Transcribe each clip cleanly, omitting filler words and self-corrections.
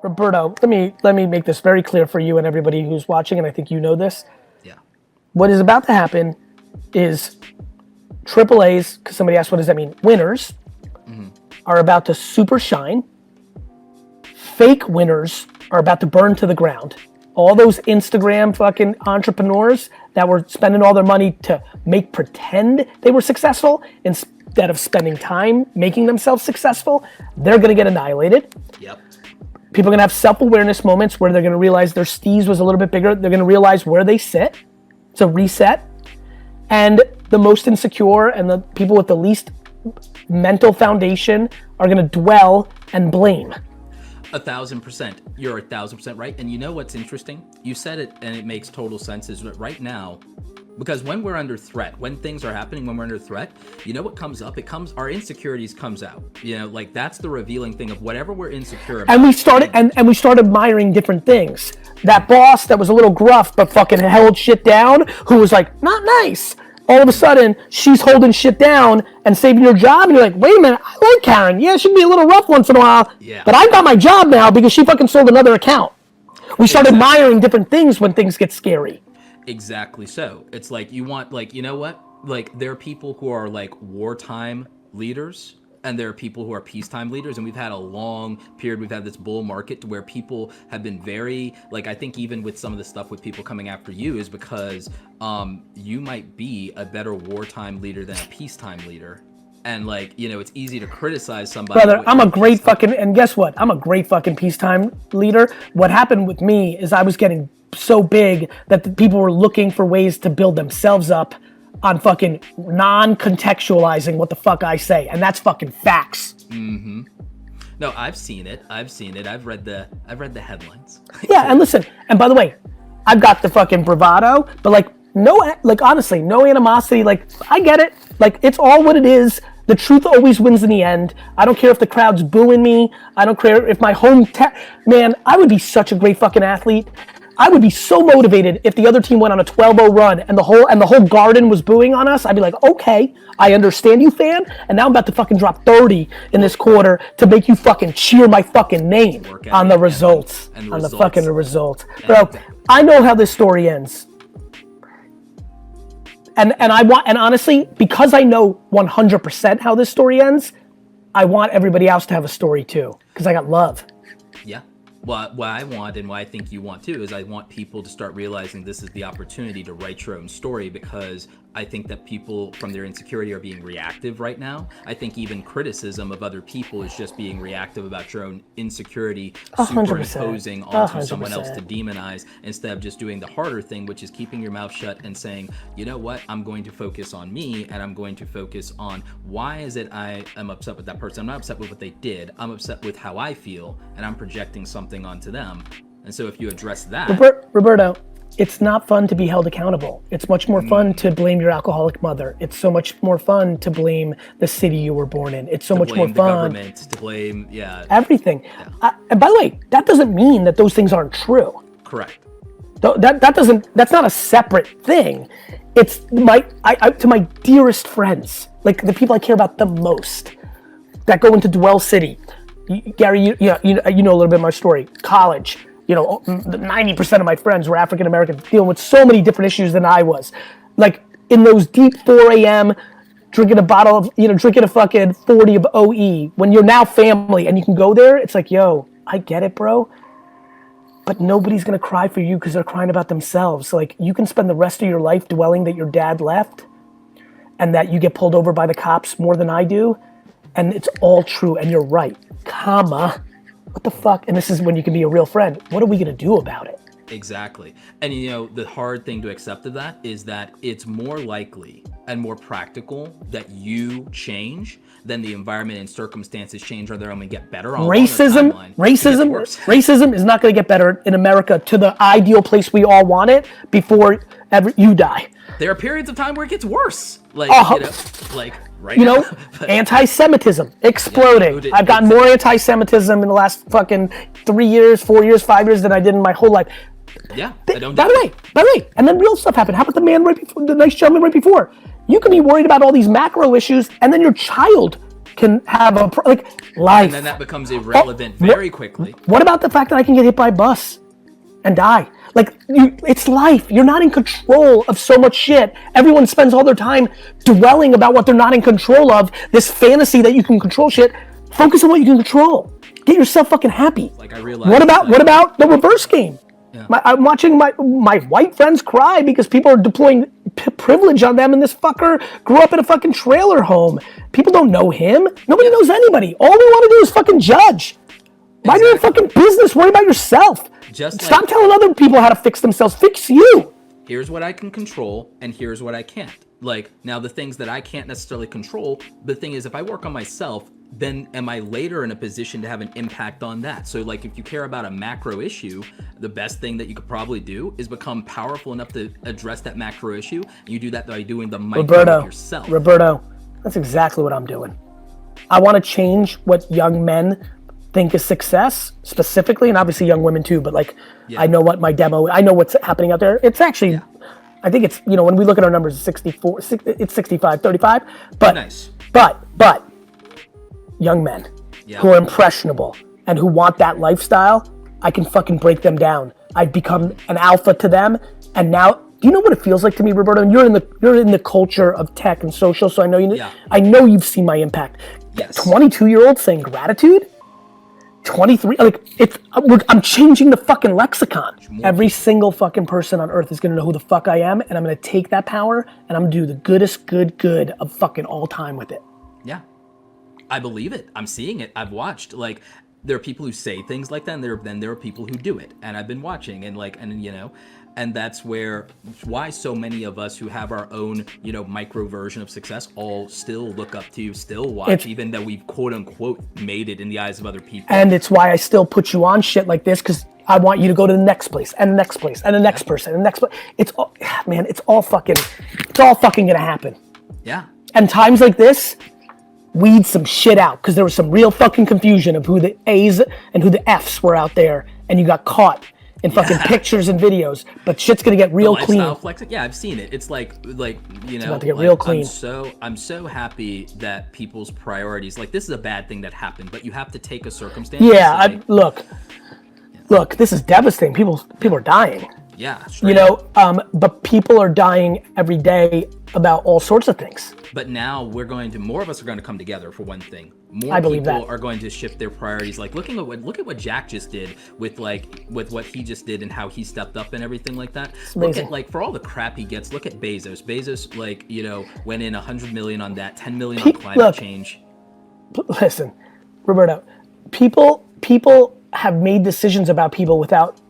Roberto, let me make this very clear for you and everybody who's watching, and I think you know this. Yeah. What is about to happen is AAAs, because somebody asked what does that mean, winners are about to super shine. Fake winners are about to burn to the ground. All those Instagram fucking entrepreneurs that were spending all their money to make pretend they were successful instead of spending time making themselves successful, they're gonna get annihilated. Yep. People are gonna have self-awareness moments where they're gonna realize their steez was a little bit bigger. They're gonna realize where they sit. It's a reset. And the most insecure and the people with the least mental foundation are gonna dwell and blame. 1,000%. You're 1,000% right. And you know what's interesting? You said it and it makes total sense is that right now, because when we're under threat, when things are happening, when we're under threat, you know what comes up? Our insecurities comes out. You know, like that's the revealing thing of whatever we're insecure about. And we started and we started admiring different things. That boss that was a little gruff but fucking held shit down, who was like, not nice. All of a sudden, she's holding shit down and saving your job, and you're like, wait a minute, I like Karen. Yeah, she'd be a little rough once in a while, but I've got my job now because she fucking sold another account. We start admiring different things when things get scary. Exactly so. It's like you want, like, you know what? Like, there are people who are like wartime leaders, and there are people who are peacetime leaders, and we've had a long period, we've had this bull market to where people have been very, like, I think even with some of the stuff with people coming after you is because you might be a better wartime leader than a peacetime leader. And like, you know, it's easy to criticize somebody. Brother, I'm a great fucking, and guess what? I'm a great fucking peacetime leader. What happened with me is I was getting so big that the people were looking for ways to build themselves up on fucking non-contextualizing what the fuck I say, and that's fucking facts. Mm-hmm. No, I've seen it. I've read the headlines. Yeah, and listen, and by the way, I've got the fucking bravado, but like honestly, no animosity. Like, I get it. Like, it's all what it is. The truth always wins in the end. I don't care if the crowd's booing me. I don't care if my man, I would be such a great fucking athlete. I would be so motivated if the other team went on a 12-0 run and the whole garden was booing on us. I'd be like, okay, I understand you, fan, and now I'm about to fucking drop 30 in this quarter to make you fucking cheer my fucking name on the results. On the fucking results. Bro, I know how this story ends. And honestly, because I know 100% how this story ends, I want everybody else to have a story too, because I got love. Yeah. What I want and what I think you want too is I want people to start realizing this is the opportunity to write your own story, because I think that people from their insecurity are being reactive right now. I think even criticism of other people is just being reactive about your own insecurity, 100%. Superimposing onto 100%. someone else to demonize, instead of just doing the harder thing, which is keeping your mouth shut and saying, you know what, I'm going to focus on me, and I'm going to focus on why is it I am upset with that person. I'm not upset with what they did. I'm upset with how I feel, and I'm projecting something onto them. And so if you address that... Roberto, it's not fun to be held accountable. It's much more fun to blame your alcoholic mother. It's so much more fun to blame the city you were born in. It's so much more fun. To blame the government, to blame, everything. Yeah. And by the way, that doesn't mean that those things aren't true. Correct. That's not a separate thing. It's to my dearest friends, like the people I care about the most, that go into Dwell City. Gary, you know a little bit of my story. College. 90% of my friends were African American, dealing with so many different issues than I was. Like, in those deep 4 a.m., drinking a fucking 40 of OE, when you're now family and you can go there, it's like, yo, I get it, bro. But nobody's gonna cry for you because they're crying about themselves. Like, you can spend the rest of your life dwelling that your dad left and that you get pulled over by the cops more than I do, and it's all true, and you're right, what the fuck? And this is when you can be a real friend. What are we gonna do about it? Exactly. And the hard thing to accept of that is that it's more likely and more practical that you change than the environment and circumstances change, or they're only get better. Racism is not gonna get better in America to the ideal place we all want it before ever you die. There are periods of time where it gets worse. Right Anti-Semitism exploding. Yeah, I've gotten more anti-Semitism in the last fucking 3 years, 4 years, 5 years than I did in my whole life. Yeah. By the way, and then real stuff happened. How about the nice gentleman right before? You can be worried about all these macro issues, and then your child can have life. And then that becomes irrelevant very quickly. What about the fact that I can get hit by a bus and die? It's life. You're not in control of so much shit. Everyone spends all their time dwelling about what they're not in control of. This fantasy that you can control shit. Focus on what you can control. Get yourself fucking happy. I realize. What about the reverse game? Yeah. I'm watching my white friends cry because people are deploying privilege on them, and this fucker grew up in a fucking trailer home. People don't know him. Nobody knows anybody. All we want to do is fucking judge. Mind your fucking business. Worry about yourself. Stop telling other people how to fix themselves. Fix you. Here's what I can control, and here's what I can't. Now the things that I can't necessarily control, the thing is, if I work on myself, then am I later in a position to have an impact on that? So if you care about a macro issue, the best thing that you could probably do is become powerful enough to address that macro issue. You do that by doing the micro yourself. Roberto, that's exactly what I'm doing. I want to change what young men think is success specifically, and obviously young women too, but I know what my demo, I know what's happening out there. It's actually, I think it's, when we look at our numbers, it's 64, it's 65, 35, but, nice. but young men who are impressionable and who want that lifestyle, I can fucking break them down. I've become an alpha to them, and now, do you know what it feels like to me, Roberto? And you're in the culture of tech and social, so I know I know you've seen my impact. Yes. 22-year-old saying gratitude. 23, I'm changing the fucking lexicon. Every single fucking person on earth is gonna know who the fuck I am, and I'm gonna take that power and I'm gonna do the goodest good of fucking all time with it. Yeah, I believe it. I'm seeing it. I've watched. There are people who say things like that, and then there are people who do it. And I've been watching, and that's why so many of us who have our own, micro version of success all still look up to you, still watch, even though we've quote unquote made it in the eyes of other people. And it's why I still put you on shit like this, because I want you to go to the next place and the next place and the next person and the next place. It's all fucking gonna happen. Yeah. And times like this, weed some shit out, because there was some real fucking confusion of who the A's and who the F's were out there, and you got caught in fucking pictures and videos, but shit's gonna get real clean. Flexing. Yeah, I've seen it. It's it's about to get real clean. I'm so happy that people's priorities, this is a bad thing that happened, but you have to take a circumstance. Yeah, look, this is devastating. People are dying. Yeah, but people are dying every day about all sorts of things. But now more of us are going to come together for one thing. More I believe people that. are going to shift their priorities. Look at what Jack just did with what he just did and how he stepped up and everything like that. It's amazing. Look at for all the crap he gets. Look at Bezos. Bezos went in 100 million on that, 10 million on climate change. Listen, Roberto, people have made decisions about people without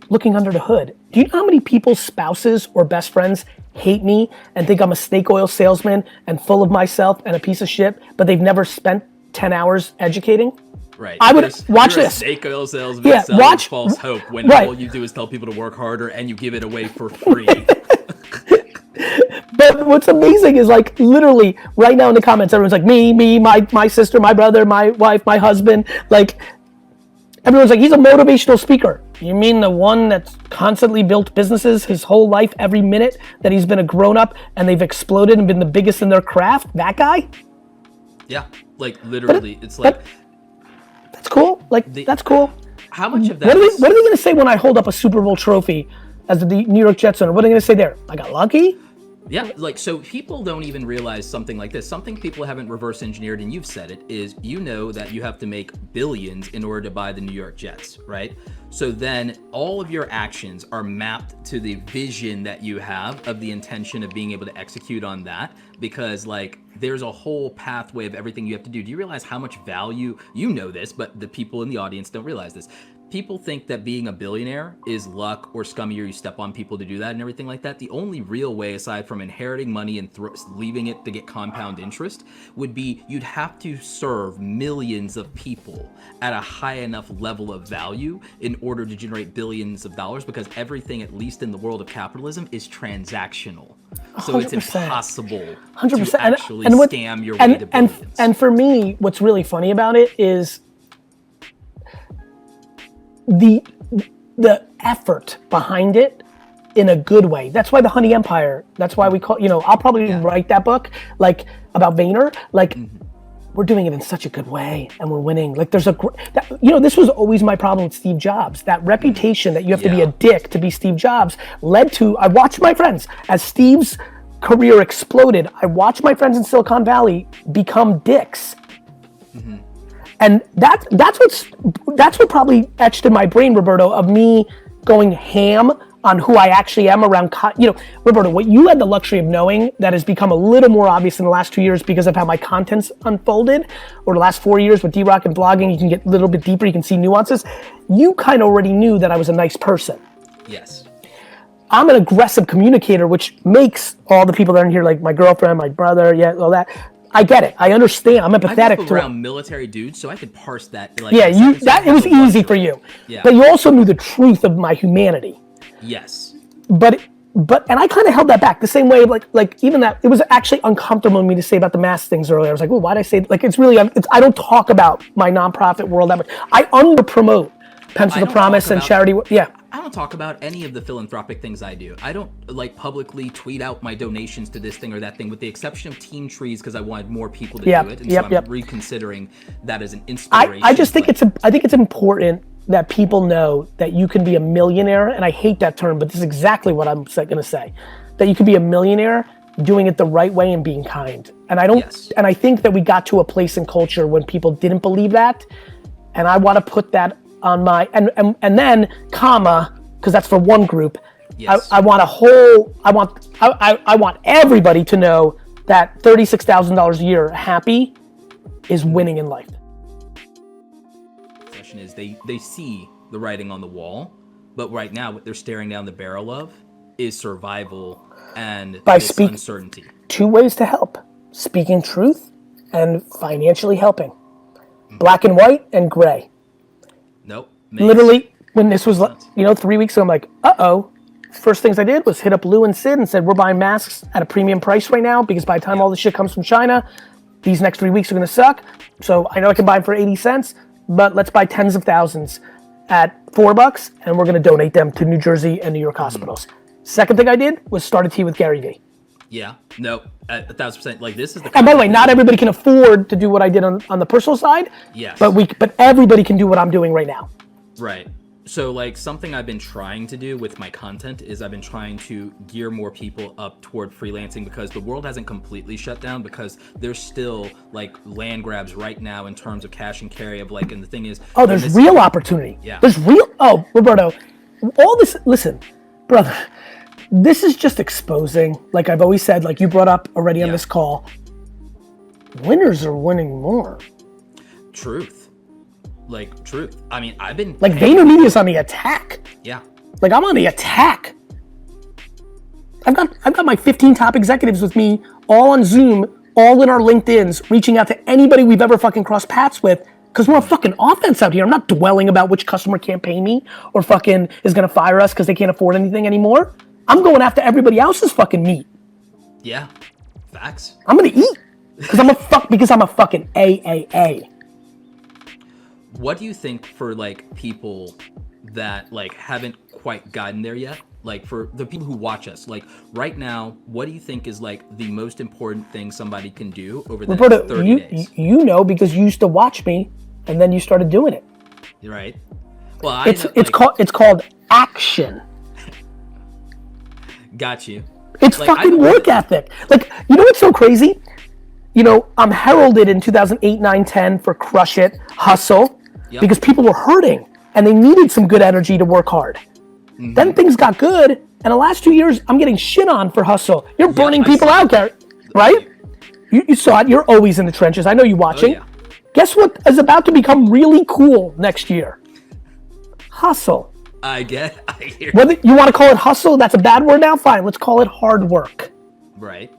looking under the hood. Do you know how many people's spouses or best friends hate me and think I'm a snake oil salesman and full of myself and a piece of shit, but they've never spent 10 hours educating? Right. I would watch you're this. A snake oil salesman selling false hope when all you do is tell people to work harder and you give it away for free. But what's amazing is literally right now in the comments, everyone's like me, my sister, my brother, my wife, my husband, everyone's like, he's a motivational speaker. You mean the one that's constantly built businesses his whole life, every minute that he's been a grown-up and they've exploded and been the biggest in their craft? That guy? Yeah, literally, it's that's cool. That's cool. How much of that? What are they gonna say when I hold up a Super Bowl trophy as the New York Jets owner? What are they gonna say there? I got lucky? Yeah, so people don't even realize something like this. Something people haven't reverse engineered, and you've said it, is that you have to make billions in order to buy the New York Jets, right? So then all of your actions are mapped to the vision that you have of the intention of being able to execute on that, because there's a whole pathway of everything you have to do. Do you realize how much value, this, but the people in the audience don't realize this. People think that being a billionaire is luck or scummy, or you step on people to do that and everything like that. The only real way, aside from inheriting money and leaving it to get compound interest, would be you'd have to serve millions of people at a high enough level of value in order to generate billions of dollars, because everything, at least in the world of capitalism, is transactional. So 100%. It's impossible 100%. to actually scam your way to billions. And for me, what's really funny about it is the effort behind it in a good way. That's why the Honey Empire, that's why we call, I'll probably write that book about Vayner. we're doing it in such a good way and we're winning. Like there's this was always my problem with Steve Jobs. That reputation that you have to be a dick to be Steve Jobs led to, I watched my friends, as Steve's career exploded, I watched my friends in Silicon Valley become dicks. Mm-hmm. And that's what probably etched in my brain, Roberto, of me going ham on who I actually am around, Roberto, what you had the luxury of knowing that has become a little more obvious in the last 2 years because of how my content's unfolded, or the last 4 years with D-Rock and blogging, you can get a little bit deeper, you can see nuances. You kind of already knew that I was a nice person. Yes. I'm an aggressive communicator, which makes all the people that are in here, like my girlfriend, my brother, all that. I get it. I understand. I'm empathetic to around military dudes, so I could parse that. Like, it was easy for you. Yeah. But you also knew the truth of my humanity. Yes. But and I kind of held that back the same way, like even that, it was actually uncomfortable for me to say about the mask things earlier. I was like, well, why'd I say, like, it's really, I don't talk about my nonprofit world that much. I under promote Pencil to Promise and charity. Yeah. I don't talk about any of the philanthropic things I do. I don't publicly tweet out my donations to this thing or that thing, with the exception of Team Trees, because I wanted more people to do it. And so I'm reconsidering that as an inspiration. I just think it's important that people know that you can be a millionaire, and I hate that term, but this is exactly what I'm going to say, that you can be a millionaire doing it the right way and being kind. And and I think that we got to a place in culture when people didn't believe that, and I want to put that on my, and then comma, because that's for one group. Yes. I want everybody to know that $36,000 a year happy is winning in life. Is they see the writing on the wall, but right now what they're staring down the barrel of is survival and uncertainty. 2 ways to help: speaking truth and financially helping. Black and white and gray. Nope. Literally, when this was 3 weeks ago, I'm like, first things I did was hit up Lou and Sid and said, we're buying masks at a premium price right now, because by the time all this shit comes from China, these next 3 weeks are gonna suck. So I know I can buy them for 80 cents. But let's buy tens of thousands at $4, and we're going to donate them to New Jersey and New York hospitals. Second thing I did was start a tea with Garyvee. Yeah, no, 1,000%. Like, this is the. And by the way, not everybody can afford to do what I did on the personal side. Yes. But everybody can do what I'm doing right now. Right. So, like, something I've been trying to do with my content is I've been trying to gear more people up toward freelancing, because the world hasn't completely shut down, because there's still, like, land grabs right now in terms of cash and carry of, like, and the thing is... there's real opportunity. Yeah. There's Roberto, all this, listen, brother, this is just exposing, like I've always said, like you brought up already on this call, winners are winning more. Truth. I mean, I've been... Like, VaynerMedia's on the attack. Yeah. Like, I'm on the attack. I've got my 15 top executives with me, all on Zoom, all in our LinkedIns, reaching out to anybody we've ever fucking crossed paths with, because we're a fucking offense out here. I'm not dwelling about which customer can't pay me or fucking is gonna fire us because they can't afford anything anymore. I'm going after everybody else's fucking meat. Yeah. Facts. I'm gonna eat because I'm a fucking AAA. What do you think for, like, people that, like, haven't quite gotten there yet? Like, for the people who watch us, like, right now, what do you think is, like, the most important thing somebody can do over the next 30 days? You know, because you used to watch me, and then you started doing it. You're right. Well, it's called action. Got you. It's like, fucking work ethic. Like, you know what's so crazy? You know, I'm heralded in 2008, 9, 10 for crush it, hustle, because people were hurting and they needed some good energy to work hard. Mm-hmm. Then things got good, and the last 2 years, I'm getting shit on for hustle. You're burning people out, Gary, right? You saw it. You're always in the trenches. I know you watching. Oh, yeah. Guess what is about to become really cool next year? Hustle. I hear. Whether you want to call it hustle, that's a bad word now. Fine, let's call it hard work. Right.